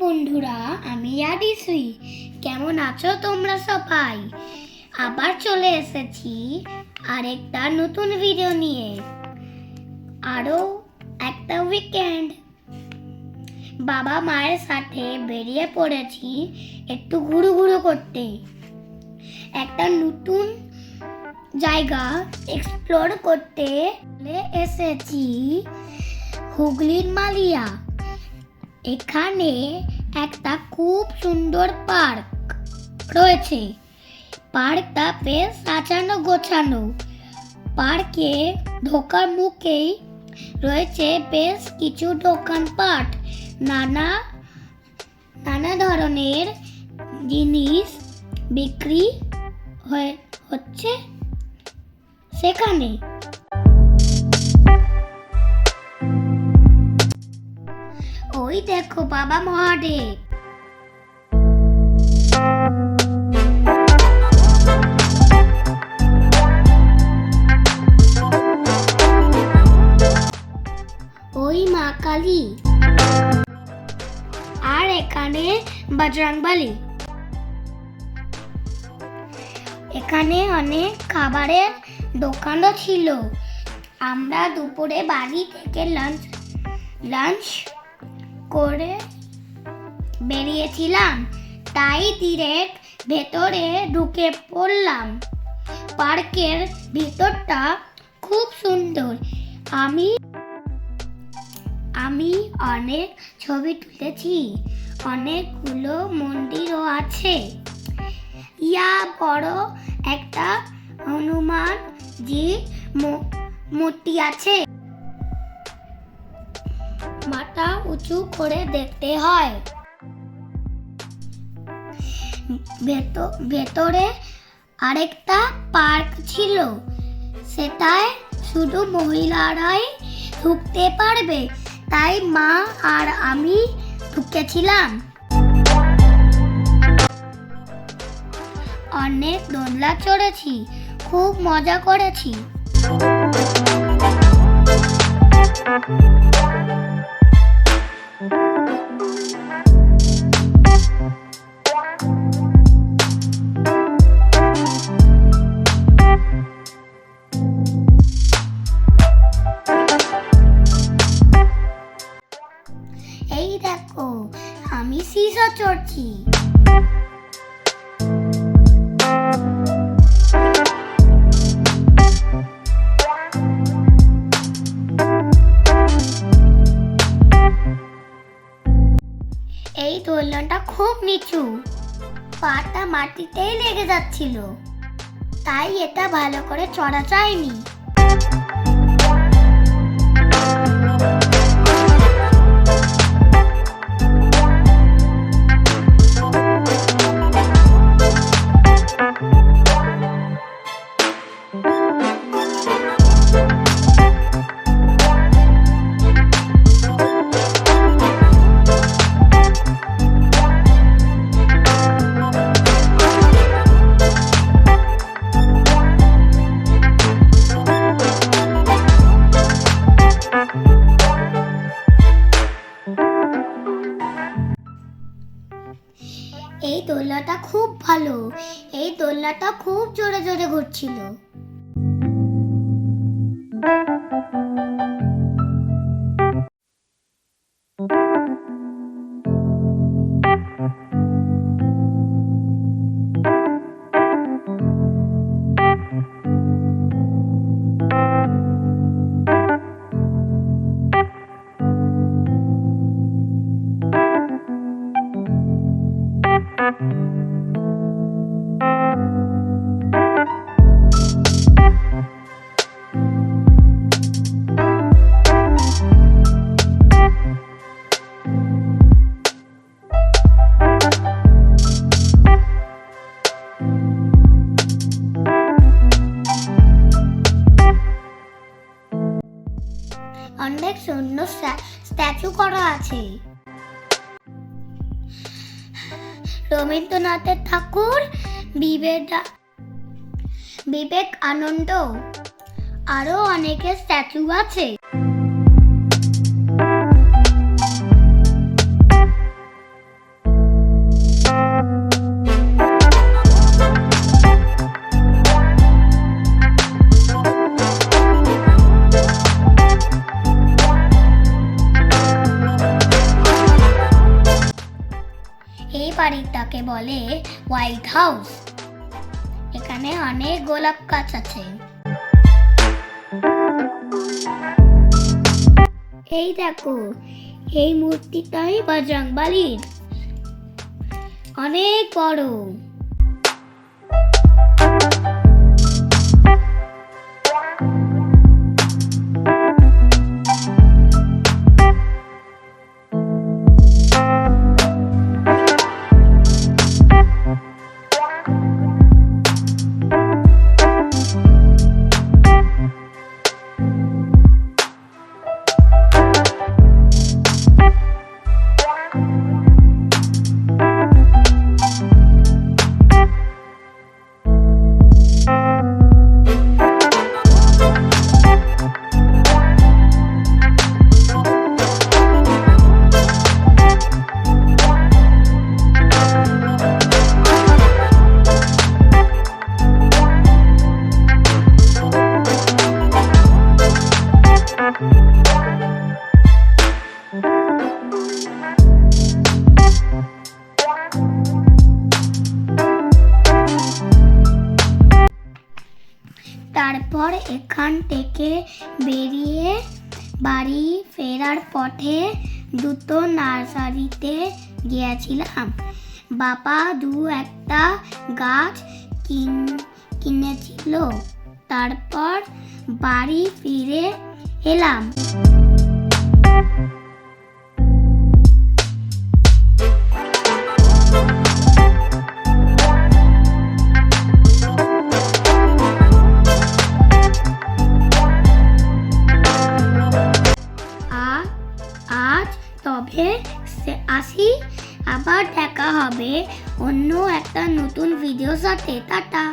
বন্ধুরা, আমি আদিশ্রী। কেমন আছো তোমরা সবাই? আবার চলে এসেছি আরেকটা নতুন ভিডিও নিয়ে। আরো একটা উইকেন্ড। বাবা মায়ের সাথে বেরিয়ে পড়েছি একটু ঘুরু করতে। একটা নতুন জায়গা এক্সপ্লোর করতে এসেছি হুগলির মালিয়া। এখানে একটা খুব সুন্দর পার্ক রয়েছে। পার্কটা বেশ সাজানো গোছানো। পার্কে ঢোকার মুখেই রয়েছে বেশ কিছু দোকানপাট। নানা ধরনের জিনিস বিক্রি হচ্ছে সেখানে। ওই দেখো বাবা মহাদেব। ওই মা কালী। আর এখানে বজরংবলী। এখানে অনেক খাবারের দোকানও ছিল। আমরা দুপুরে বাড়ি থেকে লাঞ্চ করে বেরিয়েছিলাম, তাই ডিরেক্ট ভেতরে ঢুকে পড়লাম। পার্কের ভিতরটা খুব সুন্দর। আমি অনেক ছবি তুলেছি। অনেকগুলো মন্দিরও আছে। বড় একটা হনুমানজি মূর্তি আছে। মাথা উঁচু করে দেখতে হয়। ভেতরে আরেকটা পার্ক ছিল। সেটায় শুধু মহিলারাই ঢুকতে পারবে, তাই মা আর আমি ঢুকেছিলাম। অনেক দোলনা চড়েছি, খুব মজা করেছি। এই দেখো, আমি সিসা চড়ছি। এই দোলনাটা খুব নিচু, পাটা মাটিতেই লেগে যাচ্ছিল, তাই এটা ভালো করে চড়া যায়নি। এই দোলনাটা খুব ভালো। এই দোলনাটা খুব জোরে জোরে ঘুরছিল। অনেক সুন্দর স্ট্যাচু করা আছে। রবীন্দ্রনাথের ঠাকুর, বিবেকানন্দ, আরো অনেকের স্ট্যাচু আছে। বলে হোয়াইট হাউস। এখানে অনেক গোলাপ গাছ আছে। এই দেখো, এই মূর্তিটাই বজরংবলীর, অনেক বড়। তারপর এখান থেকে বেরিয়ে বাড়ি ফেরার পথে দুটো নার্সারিতে গিয়েছিলাম। বাবা একটা গাছ কিনেছিল। তারপর বাড়ি ফিরে এলাম। আজ তবে আসি, আবার দেখা হবে অন্য একটা নতুন ভিডিওর সাথে। টাটা।